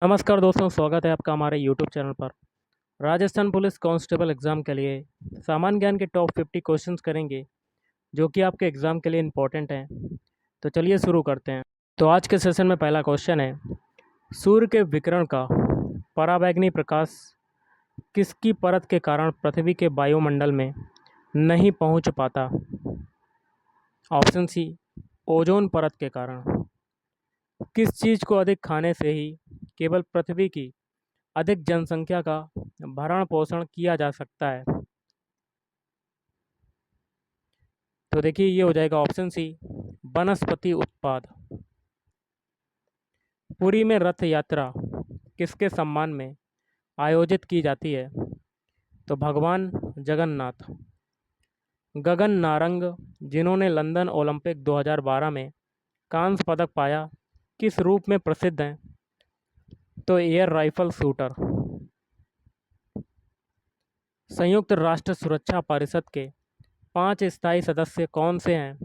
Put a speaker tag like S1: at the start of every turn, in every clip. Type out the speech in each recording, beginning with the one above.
S1: नमस्कार दोस्तों, स्वागत है आपका हमारे यूट्यूब चैनल पर। राजस्थान पुलिस कांस्टेबल एग्ज़ाम के लिए सामान्य ज्ञान के टॉप 50 क्वेश्चंस करेंगे, जो कि आपके एग्ज़ाम के लिए इम्पोर्टेंट हैं। तो चलिए शुरू करते हैं। तो आज के सेशन में पहला क्वेश्चन है, सूर्य के विकिरण का पराबैंगनी प्रकाश किसकी परत के कारण पृथ्वी के वायुमंडल में नहीं पहुंच पाता? ऑप्शन सी, ओजोन परत के कारण। किस चीज़ को अधिक खाने से ही केवल पृथ्वी की अधिक जनसंख्या का भरण पोषण किया जा सकता है? तो देखिए, ये हो जाएगा ऑप्शन सी, वनस्पति उत्पाद। पुरी में रथ यात्रा किसके सम्मान में आयोजित की जाती है? तो भगवान जगन्नाथ। गगन नारंग, जिन्होंने लंदन ओलंपिक 2012 में कांस्य पदक पाया, किस रूप में प्रसिद्ध हैं? तो एयर राइफल शूटर। संयुक्त राष्ट्र सुरक्षा परिषद के 5 स्थायी सदस्य कौन से हैं?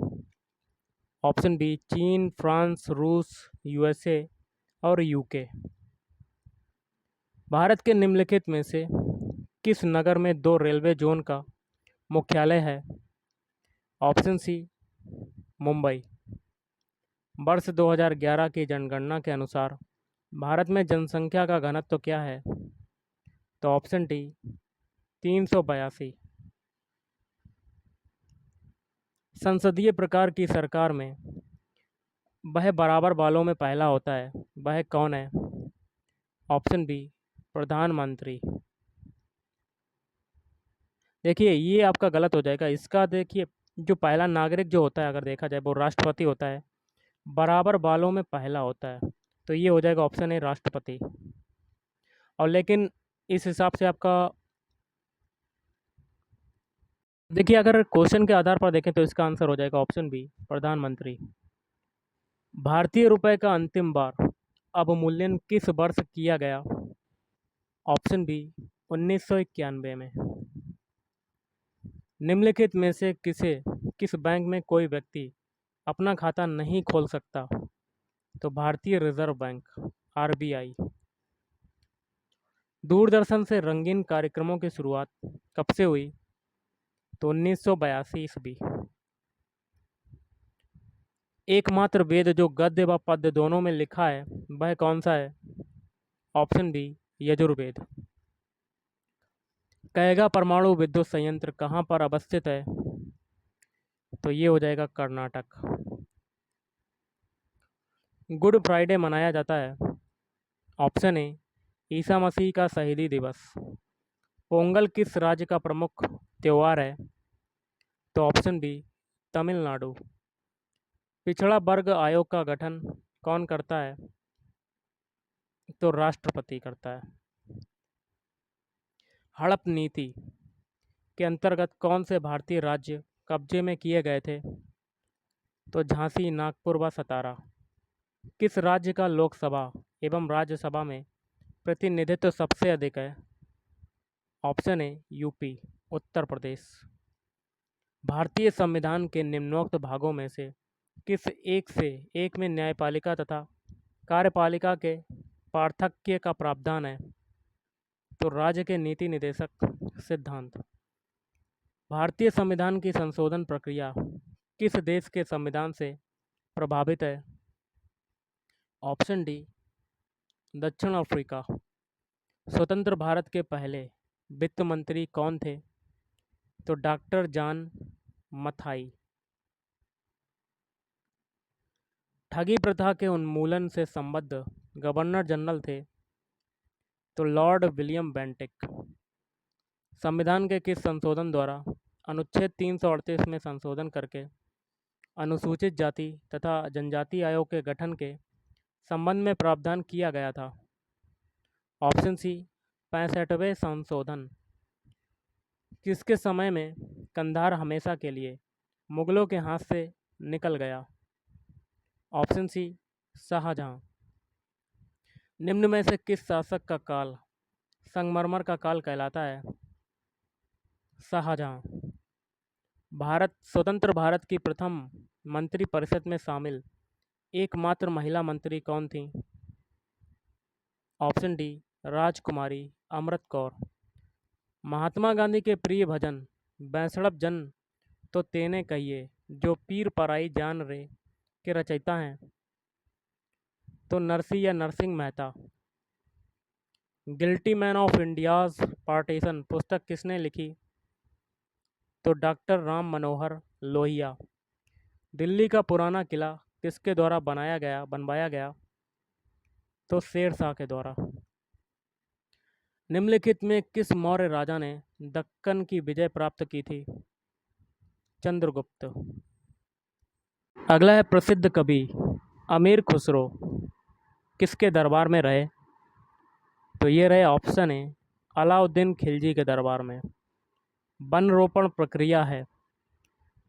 S1: ऑप्शन बी, चीन, फ्रांस, रूस, यूएसए और यूके। भारत के निम्नलिखित में से किस नगर में 2 रेलवे जोन का मुख्यालय है? Option c, Mumbai. वर्ष 2011 की जनगणना के अनुसार भारत में जनसंख्या का घनत्व क्या है? तो ऑप्शन डी, 382। संसदीय प्रकार की सरकार में वह बराबर बालों में पहला होता है, वह कौन है? ऑप्शन बी, प्रधानमंत्री। देखिए, ये आपका गलत हो जाएगा। इसका देखिए, जो पहला नागरिक जो होता है, अगर देखा जाए, वो राष्ट्रपति होता है। बराबर बालों में पहला होता है, तो ये हो जाएगा ऑप्शन ए, राष्ट्रपति। और लेकिन इस हिसाब से आपका, देखिए, अगर क्वेश्चन के आधार पर देखें तो इसका आंसर हो जाएगा ऑप्शन बी, प्रधानमंत्री। भारतीय रुपए का अंतिम बार अवमूल्यन किस वर्ष किया गया? ऑप्शन बी, 1991 में। निम्नलिखित में से किस बैंक में कोई व्यक्ति अपना खाता नहीं खोल सकता? तो भारतीय रिजर्व बैंक, आरबीआई। दूरदर्शन से रंगीन कार्यक्रमों की शुरुआत कब से हुई? तो 1982 ईस्वी। एकमात्र वेद जो गद्य व पद्य दोनों में लिखा है, वह कौन सा है? Option B, Yajurveda. कैगा परमाणु विद्युत संयंत्र कहाँ पर अवस्थित है? तो ये हो जाएगा कर्नाटक। गुड फ्राइडे मनाया जाता है। ऑप्शन ए, ईसा मसीह का शहीदी दिवस। पोंगल किस राज्य का प्रमुख त्यौहार है? तो ऑप्शन बी, तमिलनाडु। पिछड़ा वर्ग आयोग का गठन कौन करता है? तो राष्ट्रपति करता है। हड़प नीति के अंतर्गत कौन से भारतीय राज्य कब्जे में किए गए थे? तो झांसी, नागपुर व सतारा। किस राज्य का लोकसभा एवं राज्यसभा में प्रतिनिधित्व सबसे अधिक है? Option A, UP, Uttar Pradesh. भारतीय संविधान के निम्नोक्त भागों में से किस एक से एक में न्यायपालिका तथा कार्यपालिका के पार्थक्य का प्रावधान है? तो राज्य के नीति निदेशक सिद्धांत। भारतीय संविधान की संशोधन प्रक्रिया किस देश के संविधान से प्रभावित है? ऑप्शन डी, दक्षिण अफ्रीका। स्वतंत्र भारत के पहले वित्त मंत्री कौन थे? तो डॉक्टर जॉन मथाई। ठगी प्रथा के उन्मूलन से संबद्ध गवर्नर जनरल थे? तो लॉर्ड विलियम बेंटिक। संविधान के किस संशोधन द्वारा अनुच्छेद 338 में संशोधन करके अनुसूचित जाति तथा जनजाति आयोग के गठन के संबंध में प्रावधान किया गया था? ऑप्शन सी, 65वें संशोधन। किसके समय में कंधार हमेशा के लिए मुगलों के हाथ से निकल गया? Option c, Shahjahan. निम्न में से किस शासक का काल संगमरमर का काल कहलाता है? शाहजहां। स्वतंत्र भारत की प्रथम मंत्रिपरिषद में शामिल एकमात्र महिला मंत्री कौन थी? ऑप्शन डी राजकुमारी अमृत कौर। महात्मा गांधी के प्रिय भजन बैसड़ब जन तो तेने कहिए जो पीर पराई जान रे के रचयिता हैं। तो नरसी या Narsinh Mehta. Guilty man of India's partition पुस्तक किसने लिखी? तो डॉक्टर राम मनोहर लोहिया। दिल्ली का पुराना किला किसके द्वारा बनवाया गया? तो शेर शाह के द्वारा। निम्नलिखित में किस मौर्य राजा ने दक्कन की विजय प्राप्त की थी? चंद्रगुप्त। अगला है प्रसिद्ध कवि अमीर खुसरो किसके दरबार में रहे? तो ये रहे ऑप्शन ए अलाउद्दीन खिलजी के दरबार में। वन रोपण प्रक्रिया है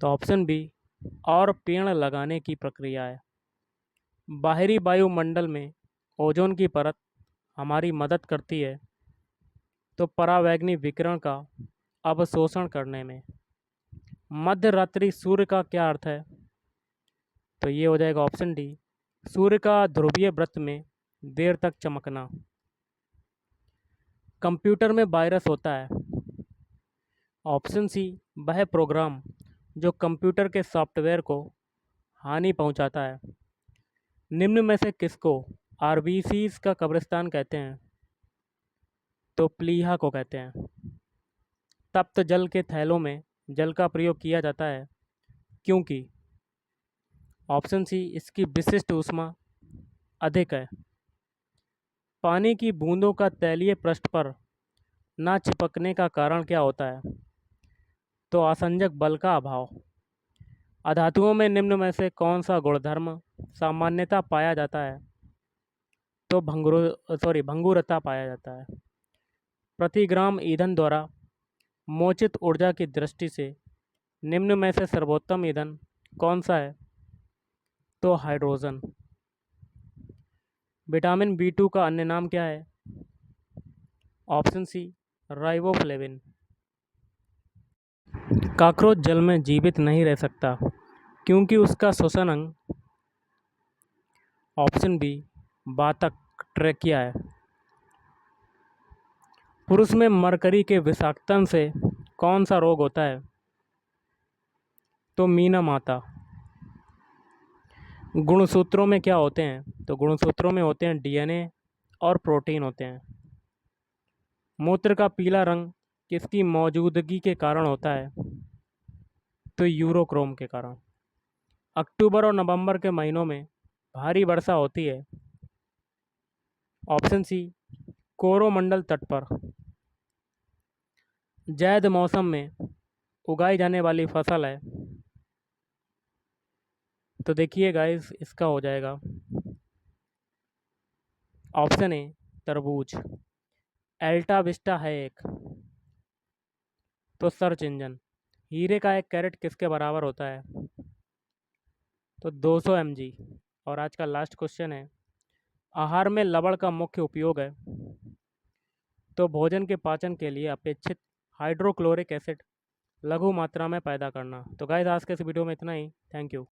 S1: तो ऑप्शन बी और पेड़ लगाने की प्रक्रिया है। बाहरी वायुमंडल में ओजोन की परत हमारी मदद करती है तो परावैंगनी विकिरण का अवशोषण करने में। मध्य रात्रि सूर्य का क्या अर्थ है? तो ये हो जाएगा ऑप्शन डी सूर्य का ध्रुवीय वृत्त में देर तक चमकना। कंप्यूटर में वायरस होता है। ऑप्शन सी वह प्रोग्राम जो कंप्यूटर के सॉफ्टवेयर को हानि पहुंचाता है। निम्न में से किसको आरबीसीज का कब्रिस्तान कहते हैं? तो प्लीहा को कहते हैं। तप्त जल के थैलों में जल का प्रयोग किया जाता है क्योंकि ऑप्शन सी इसकी विशिष्ट ऊष्मा अधिक है। पानी की बूंदों का तैलीय पृष्ठ पर ना चिपकने का कारण क्या होता है? तो आसंजक बल का अभाव। अधातुओं में निम्न में से कौन सा गुणधर्म सामान्यतः पाया जाता है? तो भंगुरता पाया जाता है। प्रति ग्राम ईंधन द्वारा मोचित ऊर्जा की दृष्टि से निम्न में से सर्वोत्तम ईंधन कौन सा है? तो हाइड्रोजन। विटामिन बी2 का अन्य नाम क्या है? ऑप्शन सी राइबोफ्लेविन। कॉकरोच जल में जीवित नहीं रह सकता क्योंकि उसका श्वसन अंग ऑप्शन बी बातक ट्रेकिया है। पुरुष में मरकरी के विषाक्तन से कौन सा रोग होता है? तो मीना माता। गुणसूत्रों में क्या होते हैं? तो गुणसूत्रों में होते हैं डीएनए और प्रोटीन होते हैं। मूत्र का पीला रंग किसकी मौजूदगी के कारण होता है? तो यूरोक्रोम के कारण। अक्टूबर और नवंबर के महीनों में भारी वर्षा होती है। ऑप्शन सी कोरोमंडल तट पर। जैद मौसम में उगाई जाने वाली फसल है। तो देखिए गाइस इसका हो जाएगा ऑप्शन ए तरबूज। एल्टा विस्टा है एक। तो सर्च इंजन। हीरे का एक कैरेट किसके बराबर होता है? तो 200 mg। और आज का लास्ट क्वेश्चन है आहार में लवण का मुख्य उपयोग है। तो भोजन के पाचन के लिए अपेक्षित हाइड्रोक्लोरिक एसिड लघु मात्रा में पैदा करना। तो गाइस आज के इस वीडियो में इतना ही। Thank you.